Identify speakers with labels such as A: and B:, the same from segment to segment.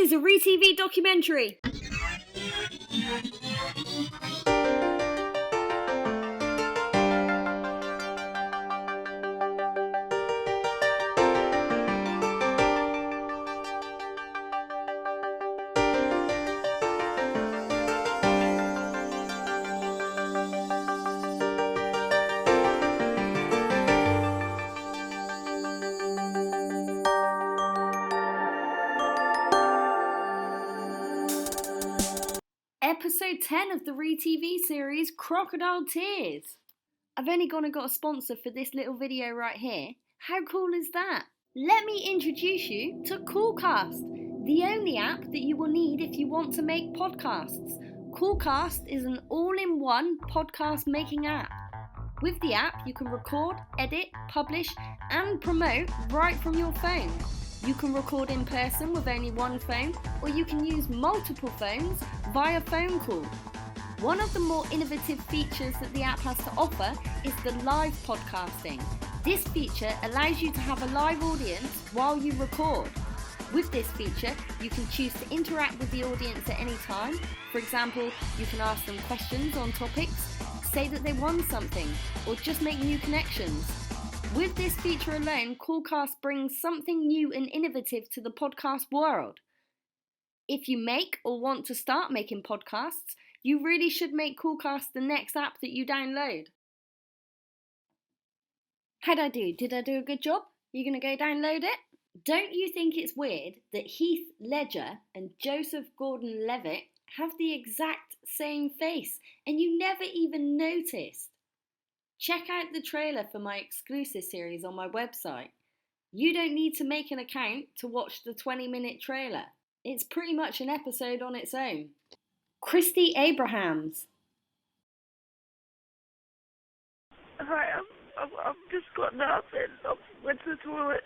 A: is a ReTV documentary. Episode 10 of the ReTV series, Crocodile Tears. I've only gone and got a sponsor for this little video right here. How cool is that? Let me introduce you to Coolcast, the only app that you will need if you want to make podcasts. Coolcast is an all-in-one podcast making app. With the app, you can record, edit, publish, and promote right from your phone. You can record in person with only one phone, or you can use multiple phones via phone call. One of the more innovative features that the app has to offer is the live podcasting. This feature allows you to have a live audience while you record. With this feature, you can choose to interact with the audience at any time. For example, you can ask them questions on topics, say that they won something, or just make new connections. With this feature alone, Coolcast brings something new and innovative to the podcast world. If you make or want to start making podcasts, you really should make Coolcast the next app that you download. How'd I do? Did I do a good job? You gonna go download it? Don't you think it's weird that Heath Ledger and Joseph Gordon-Levitt have the exact same face and you never even noticed? Check out the trailer for my exclusive series on my website. You don't need to make an account to watch the 20-minute trailer. It's pretty much an episode on its own. Christy Abrahams.
B: Hi, I've just gotten up and I went to the toilet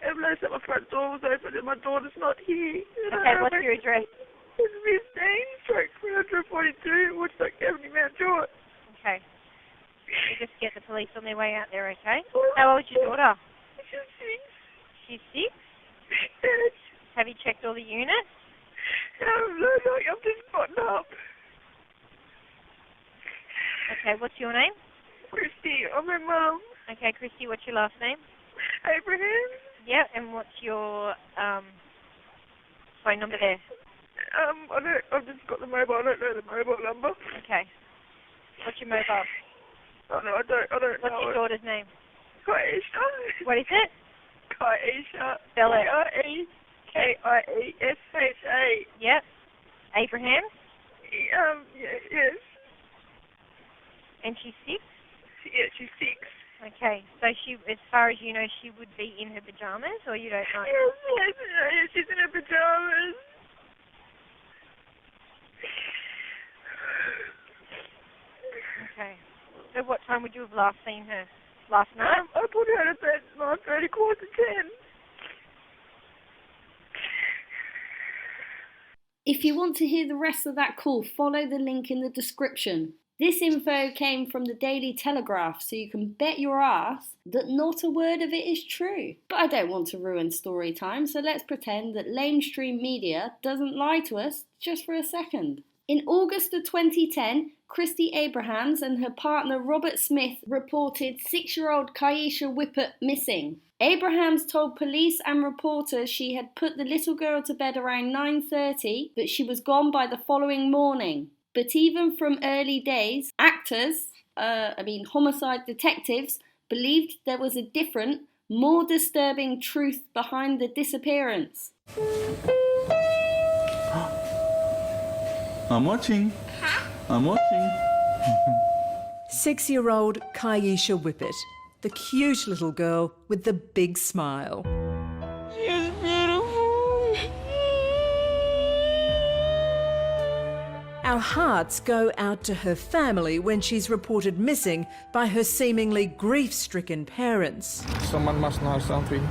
B: and realised that my front door was open and my daughter's not here.
C: Okay, what's your address?
B: It's Miss Dean, stroke 342, Woodstock Avenue, Mount George.
C: Okay. You just get the police on their way out there, okay? How old's your daughter?
B: She's 6.
C: She's 6?
B: Yes.
C: Have you checked all the units?
B: No, I've just gotten up.
C: Okay, what's your name?
B: Christy, I'm her mum.
C: Okay, Christy, what's your last name?
B: Abraham.
C: Yeah, and what's your phone number there?
B: I've just got the mobile. I don't know the mobile number.
C: Okay. What's your mobile?
B: Oh no, I don't
C: What's
B: know
C: your
B: it.
C: daughter's name?
B: Kaisha.
C: What is it?
B: Kaisha.
C: Spell it.
B: K-I-E-S-H-A.
C: Yep. Abraham?
B: Yes.
C: And she's 6?
B: Yeah, she's 6.
C: Okay, so she, as far as you know, she would be in her pajamas, or you don't know?
B: Yes, she's in her pajamas.
C: Okay. So what time would you have last seen her? Last night?
B: I put her to bed at 9:30, 9:45.
A: If you want to hear the rest of that call, follow the link in the description. This info came from the Daily Telegraph, so you can bet your ass that not a word of it is true. But I don't want to ruin story time, so let's pretend that lamestream media doesn't lie to us just for a second. In August of 2010, Christy Abrahams and her partner Robert Smith reported 6-year-old Kaisha Whippet missing. Abrahams told police and reporters she had put the little girl to bed around 9:30, but she was gone by the following morning. But even from early days, homicide detectives believed there was a different, more disturbing truth behind the disappearance.
D: I'm watching. I'm watching.
E: 6-year-old Kaisha Whippet, the cute little girl with the big smile.
B: She is beautiful.
E: Our hearts go out to her family when she's reported missing by her seemingly grief-stricken parents.
F: Someone must know something.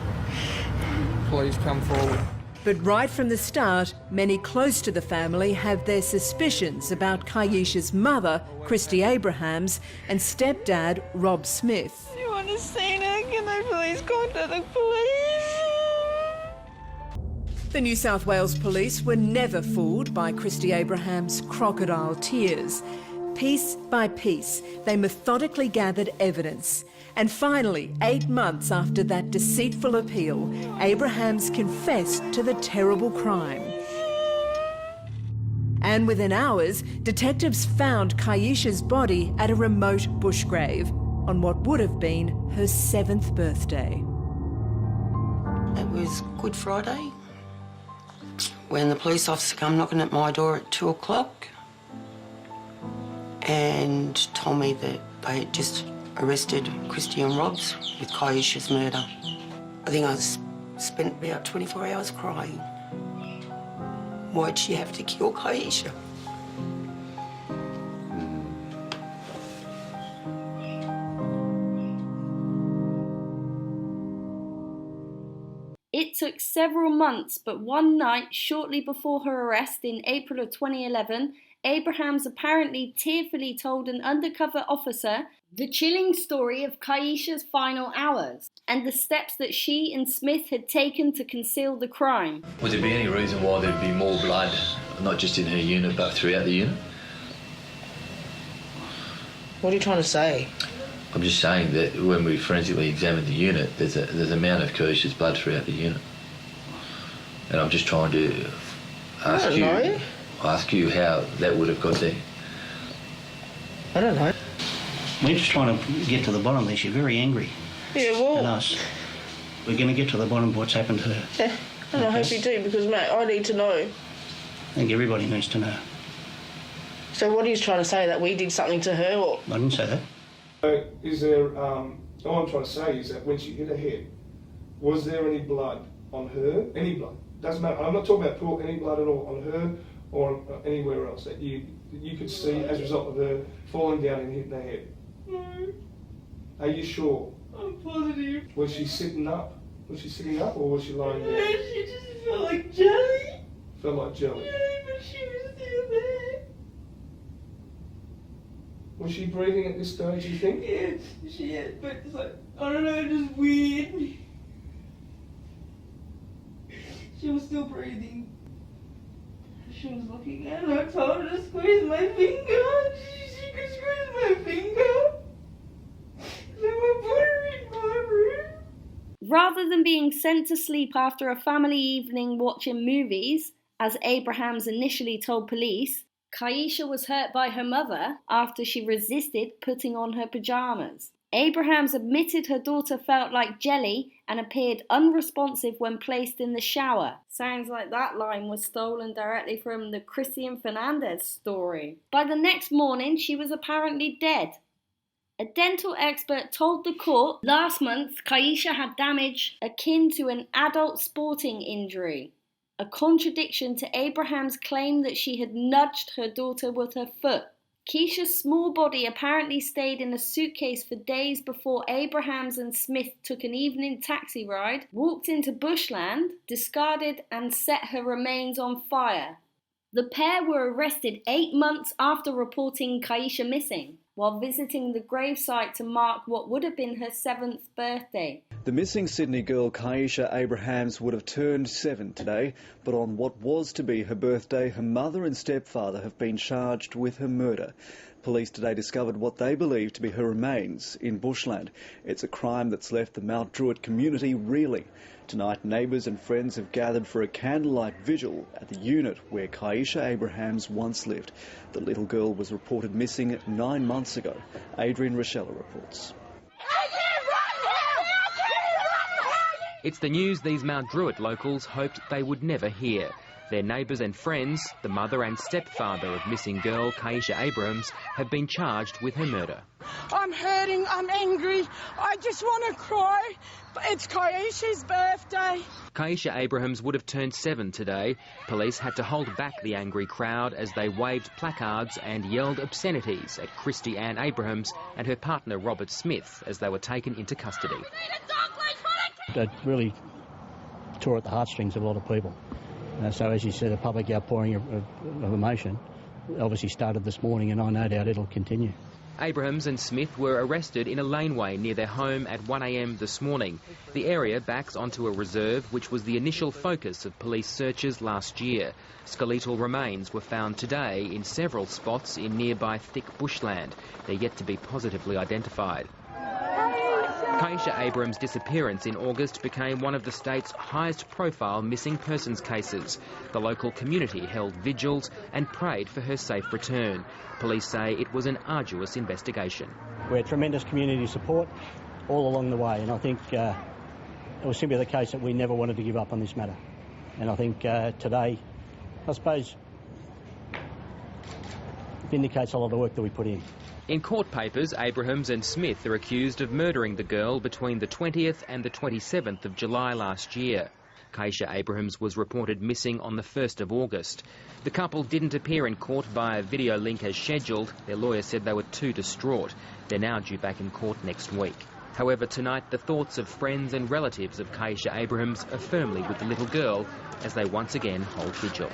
F: Please come forward.
E: But right from the start, many close to the family have their suspicions about Kaisha's mother, Christy Abrahams, and stepdad, Rob Smith.
B: You want to see her? Can they please contact the police?
E: The New South Wales Police were never fooled by Christy Abraham's crocodile tears. Piece by piece, they methodically gathered evidence. And finally, 8 months after that deceitful appeal, Abrahams confessed to the terrible crime. And within hours, detectives found Kaisha's body at a remote bush grave on what would have been her 7th birthday.
G: It was Good Friday when the police officer come knocking at my door at 2 o'clock and told me that they had just arrested Christy and Robs with Kaisha's murder. I think I spent about 24 hours crying. Why'd she have to kill Kaisha?
A: It took several months, but one night, shortly before her arrest in April of 2011, Abrahams apparently tearfully told an undercover officer the chilling story of Kaisha's final hours and the steps that she and Smith had taken to conceal the crime.
H: Would there be any reason why there'd be more blood, not just in her unit, but throughout the unit?
G: What are you trying to say?
H: I'm just saying that when we forensically examined the unit, there's an amount of Kaisha's blood throughout the unit. And I'm just trying to ask you how that would have got there.
G: I don't know.
I: We're just trying to get to the bottom of this. You're very angry.
G: Yeah, well...
I: At us. We're going to get to the bottom of what's happened to her.
G: Yeah, and okay. I hope you do, because, mate, I need to know.
I: I think everybody needs to know.
G: So what are you trying to say, that we did something to her, or...?
I: I didn't say that.
F: So is there, all I'm trying to say is that when she hit her head, was there any blood on her? Any blood? Doesn't matter. I'm not talking about pool, any blood at all on her or anywhere else that you could see as a result of her falling down and hitting her head.
B: No.
F: Are you sure?
B: I'm positive.
F: Was she sitting up? Was she sitting up or was she lying
B: No,
F: down?
B: she just felt like jelly.
F: Felt like jelly.
B: Yeah, but she was still there.
F: Was she breathing at this stage, you think?
B: Yeah, she is, but it's like, I don't know, just weird. She was still breathing. She was looking at her. I told her to squeeze my finger. She could squeeze my finger. So I put her in my room.
A: Rather than being sent to sleep after a family evening watching movies, as Abrahams initially told police, Kaisha was hurt by her mother after she resisted putting on her pyjamas. Abrahams admitted her daughter felt like jelly and appeared unresponsive when placed in the shower. Sounds like that line was stolen directly from the Christian Fernandez story. By the next morning, she was apparently dead. A dental expert told the court last month Kaisha had damage akin to an adult sporting injury, a contradiction to Abraham's claim that she had nudged her daughter with her foot. Keisha's small body apparently stayed in a suitcase for days before Abrahams and Smith took an evening taxi ride, walked into bushland, discarded and set her remains on fire. The pair were arrested 8 months after reporting Kaisha missing, while visiting the gravesite to mark what would have been her 7th birthday.
J: The missing Sydney girl Kaisha Abrahams would have turned 7 today, but on what was to be her birthday, her mother and stepfather have been charged with her murder. Police today discovered what they believe to be her remains in bushland. It's a crime that's left the Mount Druitt community reeling. Tonight, neighbours and friends have gathered for a candlelight vigil at the unit where Kaisha Abrahams once lived. The little girl was reported missing 9 months ago. Adrian Rochella reports.
K: It's the news these Mount Druitt locals hoped they would never hear. Their neighbours and friends, the mother and stepfather of missing girl Kaisha Abrahams, have been charged with her murder.
L: I'm hurting, I'm angry, I just want to cry. It's Kaisha's birthday.
K: Kaisha Abrahams would have turned 7 today. Police had to hold back the angry crowd as they waved placards and yelled obscenities at Christy Ann Abrahams and her partner Robert Smith as they were taken into custody.
I: It really tore at the heartstrings of a lot of people. So as you said, a public outpouring of emotion obviously started this morning, and I no doubt it'll continue.
K: Abrahams and Smith were arrested in a laneway near their home at 1 a.m. this morning. The area backs onto a reserve which was the initial focus of police searches last year. Skeletal remains were found today in several spots in nearby thick bushland. They're yet to be positively identified. Kaisha Abrahams' disappearance in August became one of the state's highest-profile missing persons cases. The local community held vigils and prayed for her safe return. Police say it was an arduous investigation.
I: We had tremendous community support all along the way, and I think it was simply the case that we never wanted to give up on this matter. And I think today, I suppose, vindicates a lot of the work that we put in.
K: In court papers, Abrahams and Smith are accused of murdering the girl between the 20th and the 27th of July last year. Kaisha Abrahams was reported missing on the 1st of August. The couple didn't appear in court via video link as scheduled. Their lawyer said they were too distraught. They're now due back in court next week. However, tonight the thoughts of friends and relatives of Kaisha Abrahams are firmly with the little girl as they once again hold vigil.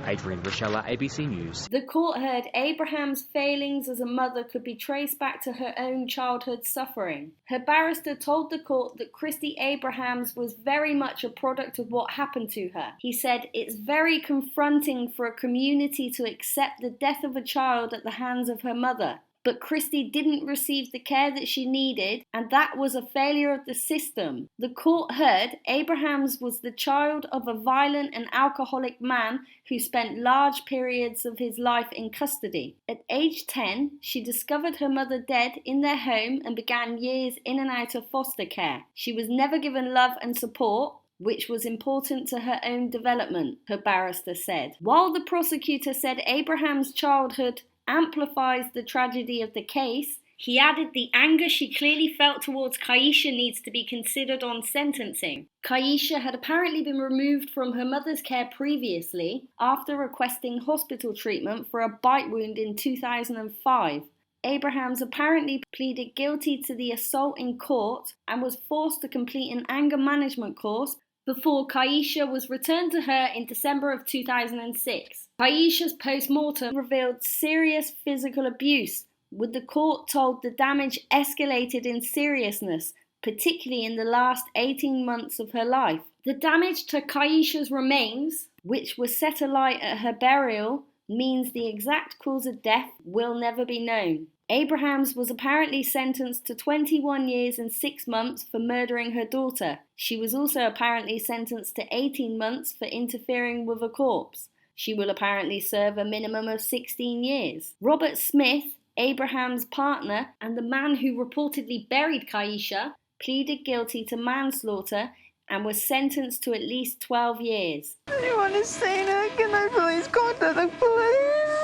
K: Adrian Rochella, ABC News.
A: The court heard Abraham's failings as a mother could be traced back to her own childhood suffering. Her barrister told the court that Christy Abrahams was very much a product of what happened to her. He said, "It's very confronting for a community to accept the death of a child at the hands of her mother. But Christy didn't receive the care that she needed, and that was a failure of the system." The court heard Abrahams was the child of a violent and alcoholic man who spent large periods of his life in custody. At age 10, she discovered her mother dead in their home and began years in and out of foster care. She was never given love and support, which was important to her own development, her barrister said. While the prosecutor said Abraham's childhood amplifies the tragedy of the case, he added the anger she clearly felt towards Kaisha needs to be considered on sentencing. Kaisha had apparently been removed from her mother's care previously after requesting hospital treatment for a bite wound in 2005. Abrahams apparently pleaded guilty to the assault in court and was forced to complete an anger management course before Kaisha was returned to her in December of 2006. Kaisha's post-mortem revealed serious physical abuse, with the court told the damage escalated in seriousness, particularly in the last 18 months of her life. The damage to Kaisha's remains, which were set alight at her burial, means the exact cause of death will never be known. Abrahams was apparently sentenced to 21 years and 6 months for murdering her daughter. She was also apparently sentenced to 18 months for interfering with a corpse. She will apparently serve a minimum of 16 years. Robert Smith, Abraham's partner and the man who reportedly buried Kaisha, pleaded guilty to manslaughter and was sentenced to at least 12 years.
B: Anyone has seen her? Can they please contact the police?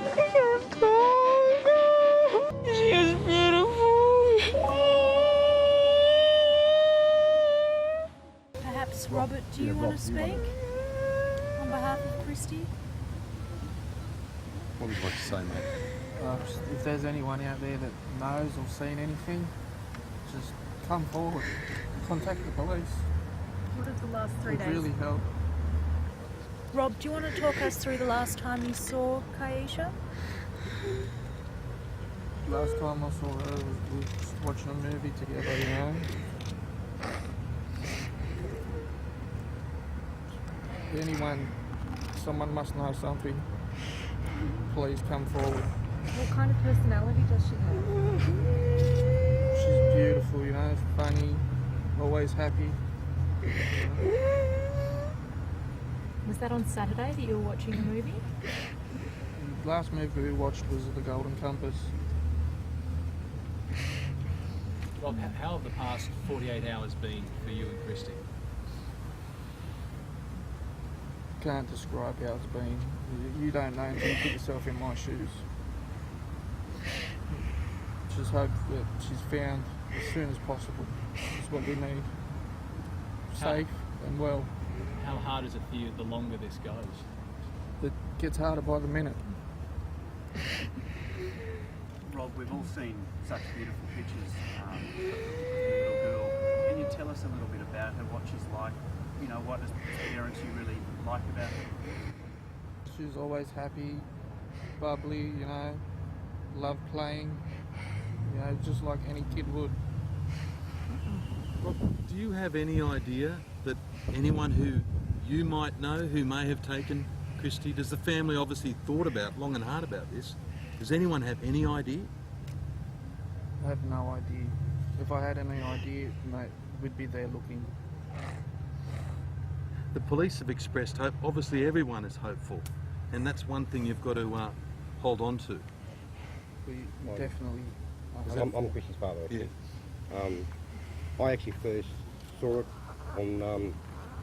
B: I can't talk. She is beautiful.
M: Perhaps, Robert, do you want to speak on behalf of Christy?
D: What would you like to say, mate?
N: If there's anyone out there that knows or seen anything, just come forward, contact the police.
M: What have the last 3 days?
N: It would really help.
M: Rob, do you want to talk us through the last time you saw Kaisha?
N: Last time I saw her, we were just watching a movie together, you know. Someone must know something. Please come forward.
M: What kind of personality does she have?
N: She's beautiful, you know, funny, always happy.
M: Was that on Saturday that you were watching the movie?
N: The last movie we watched was The Golden Compass.
O: Rob, how have the past 48 hours been for you and Christy?
N: Can't describe how it's been. You don't know until you put yourself in my shoes. Just hope that she's found as soon as possible. That's what we need. Safe and well.
O: How hard is it for you the longer this goes?
N: It gets harder by the minute.
P: Rob, we've all seen such beautiful pictures of the little girl. Can you tell us a little bit about her, what she's like? You know, what as parents you really like about her?
N: She's always happy, bubbly, you know, loved playing, you know, just like any kid would.
Q: Rob, do you have any idea that anyone who you might know who may have taken Christy, does the family obviously thought about long and hard about this? Does anyone have any idea?
N: I have no idea. If I had any idea, mate, we'd be there looking.
Q: The police have expressed hope. Obviously everyone is hopeful, and that's one thing you've got to hold on to.
N: We definitely...
R: I'm Christy's father, actually.
Q: Yeah.
R: I actually first saw it on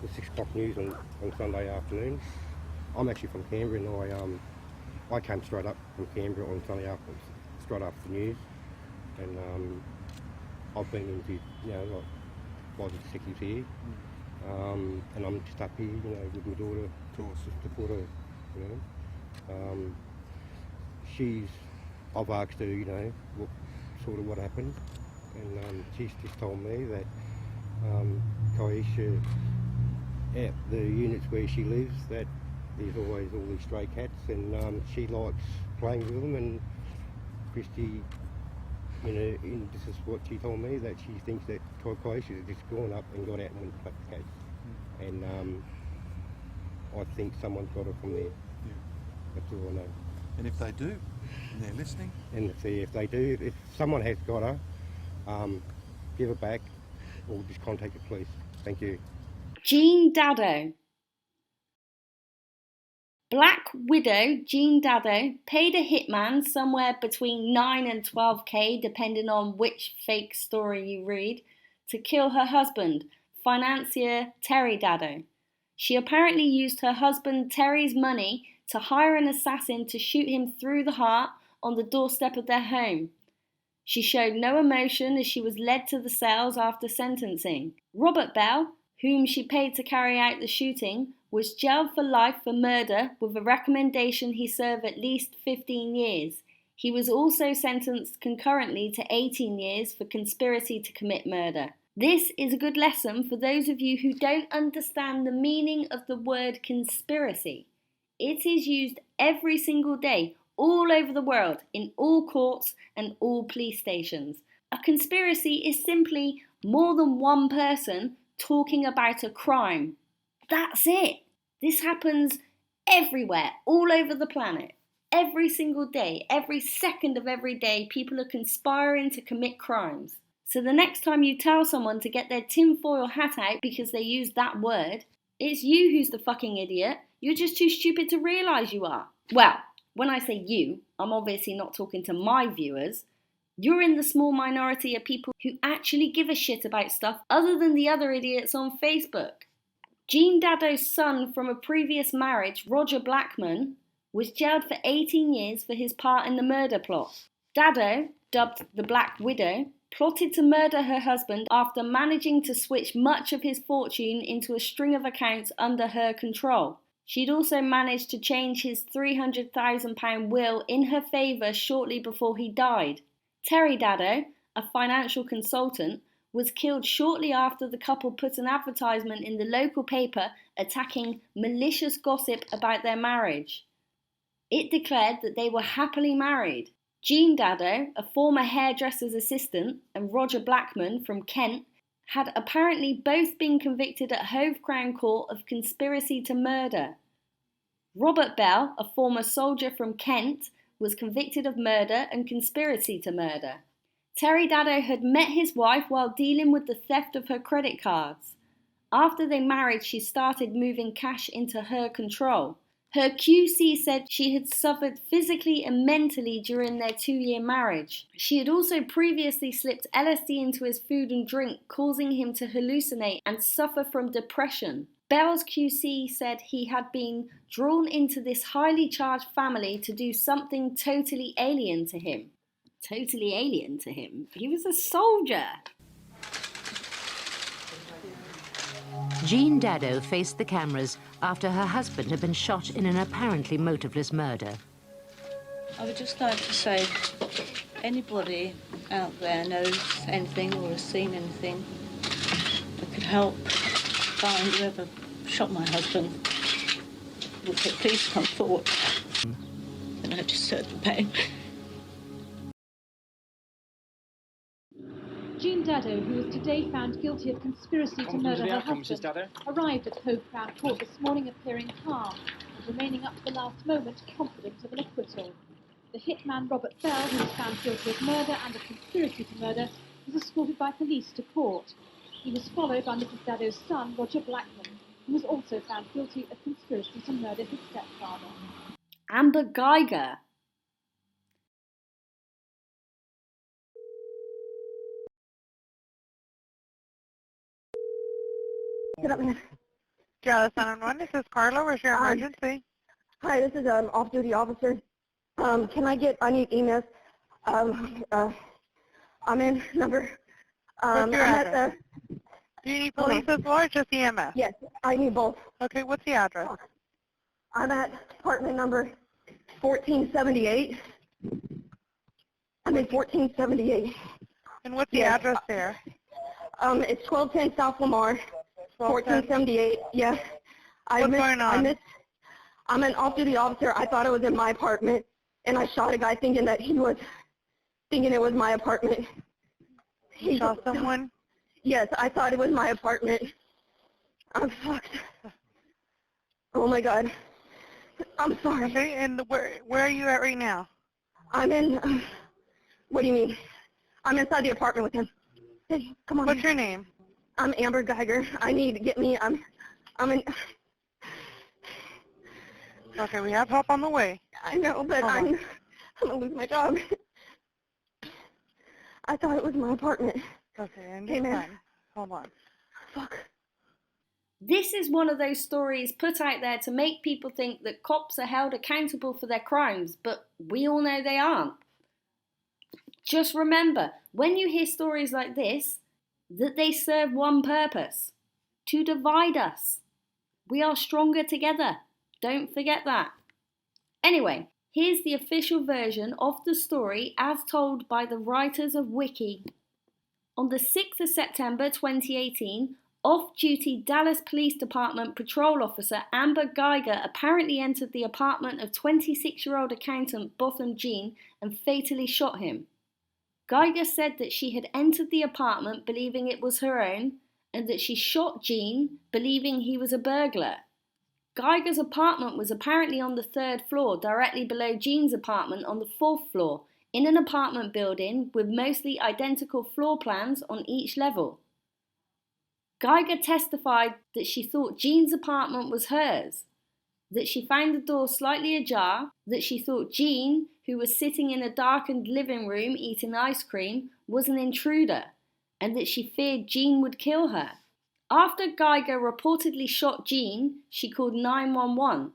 R: the 6 o'clock news on Sunday afternoon. I'm actually from Canberra, and I came straight up from Canberra on Sunday afternoon, straight after the news, and I've been into, you know, like 5 or 6 years here, and I'm just up here, you know, with my daughter to support her, you know. I've asked her, you know, what happened, and she's just told me that Kaisha, at the units where she lives, that there's always all these stray cats, and she likes playing with them, and Christy, you know, and this is what she told me, that she thinks that Kaisha has just gone up and got out and went and plucked the cats. And I think someone's got her from there.
Q: Yeah.
R: That's all I know.
Q: And if they do, and they're listening?
R: And if they do, if someone has got her, give her back, or just contact the police. Thank you.
A: Jean Dado. Black widow Jean Dado paid a hitman somewhere between 9 and 12k, depending on which fake story you read, to kill her husband, financier Terry Dado. She apparently used her husband Terry's money to hire an assassin to shoot him through the heart on the doorstep of their home. She showed no emotion as she was led to the cells after sentencing. Robert Bell, whom she paid to carry out the shooting, was jailed for life for murder with a recommendation he serve at least 15 years. He was also sentenced concurrently to 18 years for conspiracy to commit murder. This is a good lesson for those of you who don't understand the meaning of the word conspiracy. It is used every single day, all over the world, in all courts and all police stations. A conspiracy is simply more than one person talking about a crime. That's it. This happens everywhere, all over the planet. Every single day, every second of every day, people are conspiring to commit crimes. So the next time you tell someone to get their tinfoil hat out because they use that word, it's you who's the fucking idiot. You're just too stupid to realise you are. Well, when I say you, I'm obviously not talking to my viewers. You're in the small minority of people who actually give a shit about stuff other than the other idiots on Facebook. Jean Dado's son from a previous marriage, Roger Blackman, was jailed for 18 years for his part in the murder plot. Dado, dubbed the Black Widow, plotted to murder her husband after managing to switch much of his fortune into a string of accounts under her control. She'd also managed to change his £300,000 will in her favour shortly before he died. Terry Dado, a financial consultant, was killed shortly after the couple put an advertisement in the local paper attacking malicious gossip about their marriage. It declared that they were happily married. Jean Dado, a former hairdresser's assistant, and Roger Blackman from Kent had apparently both been convicted at Hove Crown Court of conspiracy to murder. Robert Bell, a former soldier from Kent, was convicted of murder and conspiracy to murder. Terry Dado had met his wife while dealing with the theft of her credit cards. After they married, she started moving cash into her control. Her QC said she had suffered physically and mentally during their 2-year marriage. She had also previously slipped LSD into his food and drink, causing him to hallucinate and suffer from depression. Bell's QC said he had been drawn into this highly charged family to do something totally alien to him. Totally alien to him? He was a soldier.
S: Jean Dado faced the cameras after her husband had been shot in an apparently motiveless murder.
T: I would just like to say, anybody out there knows anything or has seen anything that could help find whoever shot my husband, would please come forward. And I just heard the pain.
U: Dado, who was today found guilty of conspiracy to murder her husband, arrived at Hove Crown Court this morning appearing calm and remaining up to the last moment confident of an acquittal. The hitman Robert Bell, who was found guilty of murder and of conspiracy to murder, was escorted by police to court. He was followed by Mrs. Dado's son, Roger Blackman, who was also found guilty of conspiracy to murder his stepfather.
A: Amber Guyger.
V: Get up, man.
C: Dallas 911, this is Carla. Where's your emergency?
V: Hi, this is an off-duty officer. I need EMS. I'm in number.
C: What's your address? Do you need police as well or just EMS?
V: Yes, I need both.
C: Okay, what's the address?
V: I'm at apartment number 1478. I'm in 1478.
C: And what's the address there?
V: It's 1210 South Lamar, 1478. Yes.
C: What's going on?
V: I'm an off-duty officer. I thought it was in my apartment, and I shot a guy thinking it was my apartment.
C: You shot someone?
V: Yes, I thought it was my apartment. I'm fucked. Oh my God. I'm sorry.
C: Okay, and where are you at right now?
V: I'm in. What do you mean? I'm inside the apartment with him. Hey, come on.
C: What's your name?
V: I'm Amber Guyger. I need to get me. I'm in.
C: Okay, we have help on the way.
V: I know, but I'm gonna lose my job. I thought it was my apartment.
C: Okay, and
V: hey, man.
C: fine. Hold on.
V: Fuck.
A: This is one of those stories put out there to make people think that cops are held accountable for their crimes, but we all know they aren't. Just remember, when you hear stories like this, that they serve one purpose: to divide us. We are stronger together. Don't forget that. Anyway, here's the official version of the story as told by the writers of Wiki. On the 6th of September 2018, off-duty Dallas Police Department patrol officer Amber Guyger apparently entered the apartment of 26-year-old accountant Botham Jean and fatally shot him. Guyger said that she had entered the apartment believing it was her own and that she shot Jean believing he was a burglar. Guyger's apartment was apparently on the 3rd floor, directly below Jean's apartment on the 4th floor, in an apartment building with mostly identical floor plans on each level. Guyger testified that she thought Jean's apartment was hers, that she found the door slightly ajar, that she thought Jean, who was sitting in a darkened living room eating ice cream, was an intruder, and that she feared Jean would kill her. After Guyger reportedly shot Jean, she called 911.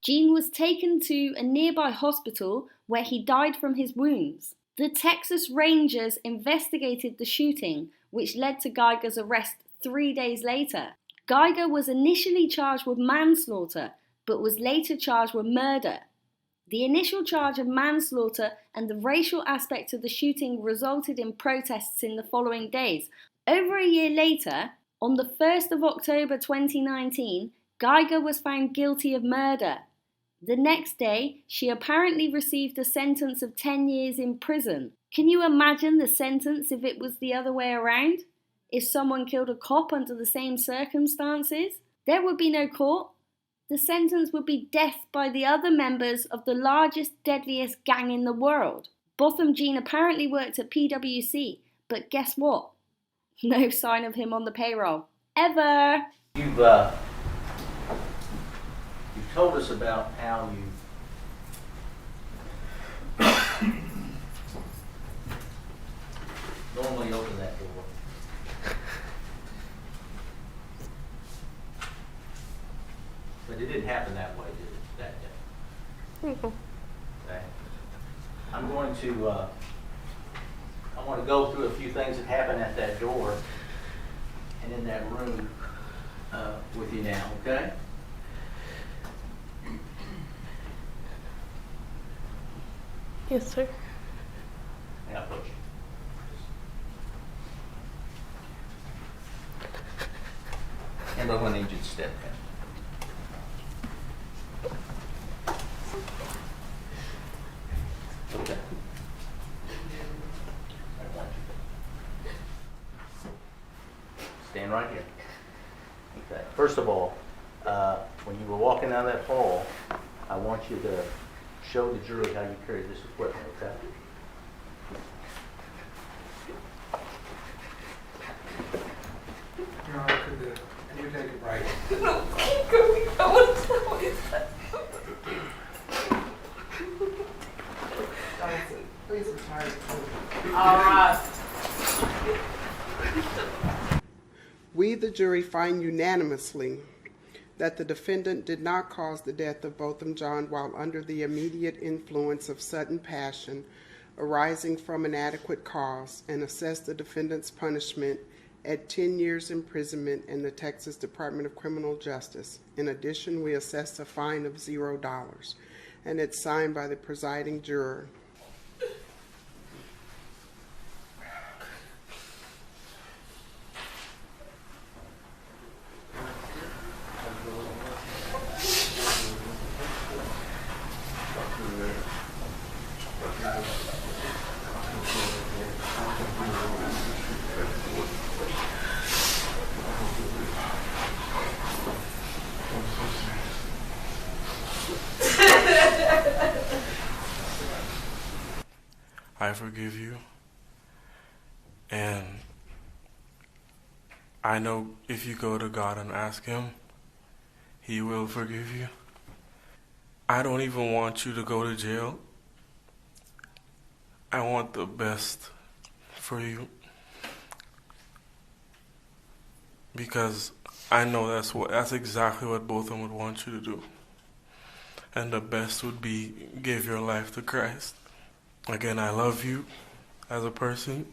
A: Jean was taken to a nearby hospital where he died from his wounds. The Texas Rangers investigated the shooting, which led to Guyger's arrest 3 days later. Guyger was initially charged with manslaughter, but was later charged with murder. The initial charge of manslaughter and the racial aspect of the shooting resulted in protests in the following days. Over a year later, on the 1st of October 2019, Guyger was found guilty of murder. The next day, she apparently received a sentence of 10 years in prison. Can you imagine the sentence if it was the other way around? If someone killed a cop under the same circumstances? There would be no court. the sentence would be death by the other members of the largest, deadliest gang in the world. Botham Jean apparently worked at PwC, but guess what? No sign of him on the payroll. Ever!
E: You've told us about how you normally open that door. But it didn't happen that way, did it, that day? Okay. I'm going to, I want to go through a few things that happened at that door and in that room with you now, okay?
B: Yes, sir.
E: Now push. And I'm going to need you to step in. Okay. Stand right here. Okay. First of all, when you were walking down that hall, I want you to show the jury how you carry this equipment, okay?
H: Your Honor, can you take a break?
B: No, keep going. I want to tell you that.
H: Please retire.
B: All right.
W: We, the jury, find unanimously that the defendant did not cause the death of Botham Jean while under the immediate influence of sudden passion arising from inadequate cause, and assess the defendant's punishment at 10 years imprisonment in the Texas Department of Criminal Justice. In addition, we assess a fine of $0, and it's signed by the presiding juror.
X: I forgive you, and I know if you go to God and ask Him, He will forgive you. I don't even want you to go to jail. I want the best for you, because I know that's exactly what both of them would want you to do. And the best would be give your life to Christ. Again, I love you as a person,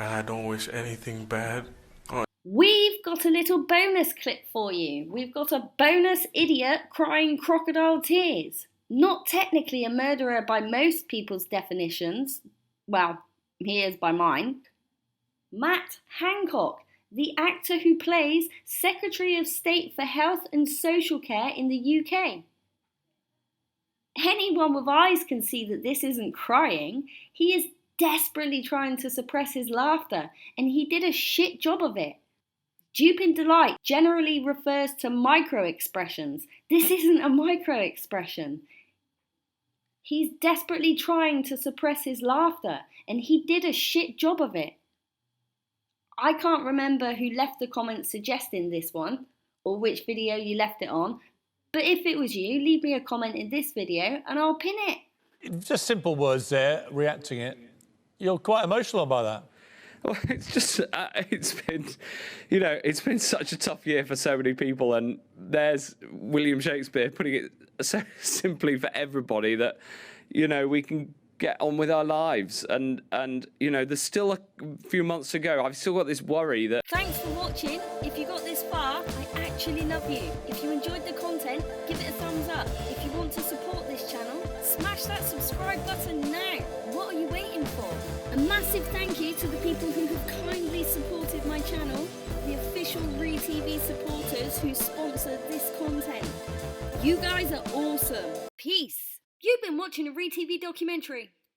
X: and I don't wish anything bad on.
A: We've got a little bonus clip for you. We've got a bonus idiot crying crocodile tears. Not technically a murderer by most people's definitions. Well, he is by mine. Matt Hancock, the actor who plays Secretary of State for Health and Social Care in the UK. Anyone with eyes can see that this isn't crying. He is desperately trying to suppress his laughter, and he did a shit job of it. Duping delight generally refers to micro-expressions. This isn't a micro-expression. He's desperately trying to suppress his laughter, and he did a shit job of it. I can't remember who left the comment suggesting this one, or which video you left it on, but if it was you, leave me a comment in this video and I'll pin it.
Y: Just simple words there, reacting it. You're quite emotional by that.
Z: Well, it's just, it's been such a tough year for so many people, and there's William Shakespeare putting it so simply for everybody that, we can get on with our lives, and there's still a few months to go. I've still got this worry that...
A: Thanks for watching. If you got this far, I actually love you. If you enjoyed the content, give it a thumbs up. If you want to support this channel, smash that subscribe button now. What are you waiting for? A massive thank you to the people who have kindly supported my channel, the official ReTV supporters who sponsor this content. You guys are awesome. Peace. You've been watching a ReTV documentary.